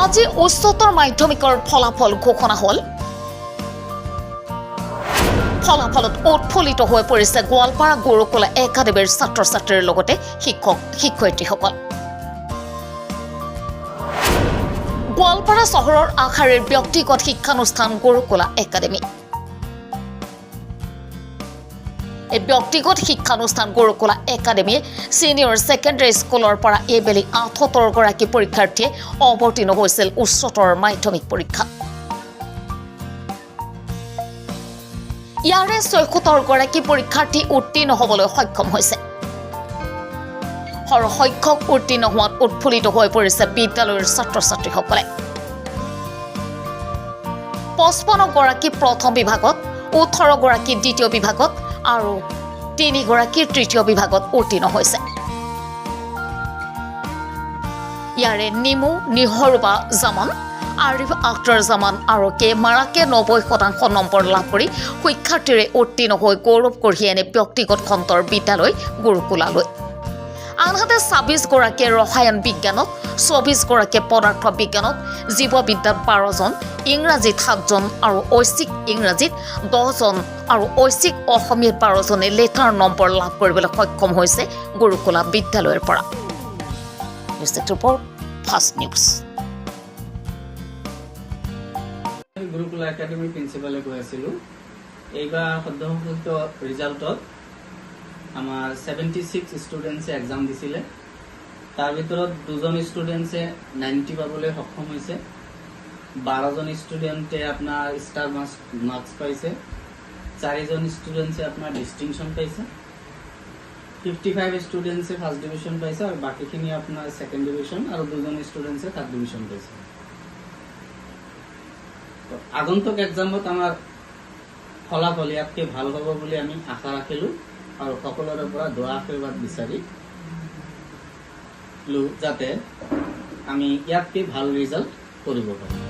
আজি উচ্চতৰ মাধ্যমিকৰ ফলাফল ঘোষণা হ'ল। ফলাফলত উৎফুল্লিত হৈ পৰিছে গোৱালপাৰা গুৰুকুলা একাডেমীৰ ছাত্ৰ ছাত্ৰীৰ লগতে শিক্ষক শিক্ষয়িত্ৰীসকল। গোৱালপাৰা চহৰৰ আশাৰীৰ ব্যক্তিগত শিক্ষানুষ্ঠান গুৰুকুলা একাডেমী। এই ব্যক্তিগত শিক্ষানুষ্ঠান গুৰুকুলা একাডেমীয়ে ছিনিয়ৰ ছেকেণ্ডাৰী স্কুলৰ পৰা এইবেলি ৭৮ গৰাকী পৰীক্ষাৰ্থীয়ে অৱতীৰ্ণ হৈছিল উচ্চতৰ মাধ্যমিক পৰীক্ষাত। ইয়াৰে ৭৬ গৰাকী পৰীক্ষাৰ্থী উত্তীৰ্ণ হ'বলৈ সক্ষম হৈছে। সৰহসংখ্যক উত্তীৰ্ণ হোৱাত উৎফুল্লিত হৈ পৰিছে বিদ্যালয়ৰ ছাত্ৰ ছাত্ৰীসকলে। ৫৫ গৰাকী প্ৰথম বিভাগত, ১৮ গৰাকী দ্বিতীয় বিভাগত আৰু ৩ গৰাকী তৃতীয় বিভাগত উত্তীৰ্ণ হৈছে। ইয়াৰে নিমু নিহৰুবা জামান, আৰিফ আখতাৰ জামান আৰু কে মাৰাকে ৯০% নম্বৰ লাভ কৰি শিক্ষাৰ্থীৰে উত্তীৰ্ণ হৈ গৌৰৱ কঢ়িয়াই আনে ব্যক্তিগত খণ্ডৰ বিদ্যালয় গুৰুকুলালৈ। আনহাতে ২৬ গৰাকীয়ে ৰসায়ন বিজ্ঞানত, ২৪ গৰাকীয়ে পদাৰ্থ বিজ্ঞানত, জীৱবিদ্যাত ১২জন, ইংৰাজীত ৭জন আৰু ঐচ্ছিক ইংৰাজীত ১০জন আৰু ঐচ্ছিক অসমীয়াত ১২জনে লেটাৰ নম্বৰ লাভ কৰিবলৈ সক্ষম হৈছে গুৰুকুলা বিদ্যালয়ৰ পৰা। First news. গুৰুকুলা একাডেমীৰ প্ৰিন্সিপালে কৈ আছিলোঁ, এইবাৰ সদ্যঘোষিত ৰিজাল্টত আমাৰ 76 ষ্টুডেণ্টছে এক্সাম দিছিলে। তাৰ ভিতৰত 2জন ষ্টুডেণ্টছে 90 পাবলৈ সক্ষম হৈছে, 12জন ষ্টুডেণ্টে আপোনাৰ ষ্টাৰ মাৰ্কছ পাইছে, 4জন ষ্টুডেণ্টছে আপোনাৰ ডিষ্টিংশ্যন পাইছে, 55 ষ্টুডেণ্টছে ফাৰ্ষ্ট ডিভিজন পাইছে আৰু বাকীখিনি আপোনাৰ ছেকেণ্ড ডিভিজন আৰু 2জন ষ্টুডেণ্টছে থাৰ্ড ডিভিজন পাইছে। আগন্তুক এক্সামত আমাৰ ফলাফল ইয়াতকৈ ভাল হ'ব বুলি আমি আশা ৰাখিলোঁ আৰু সকলোৰে পৰা দোৱা আশীৰ্বাদ বিচাৰিলোঁ যাতে আমি ইয়াতকৈ ভাল ৰিজাল্ট কৰিব পাৰোঁ।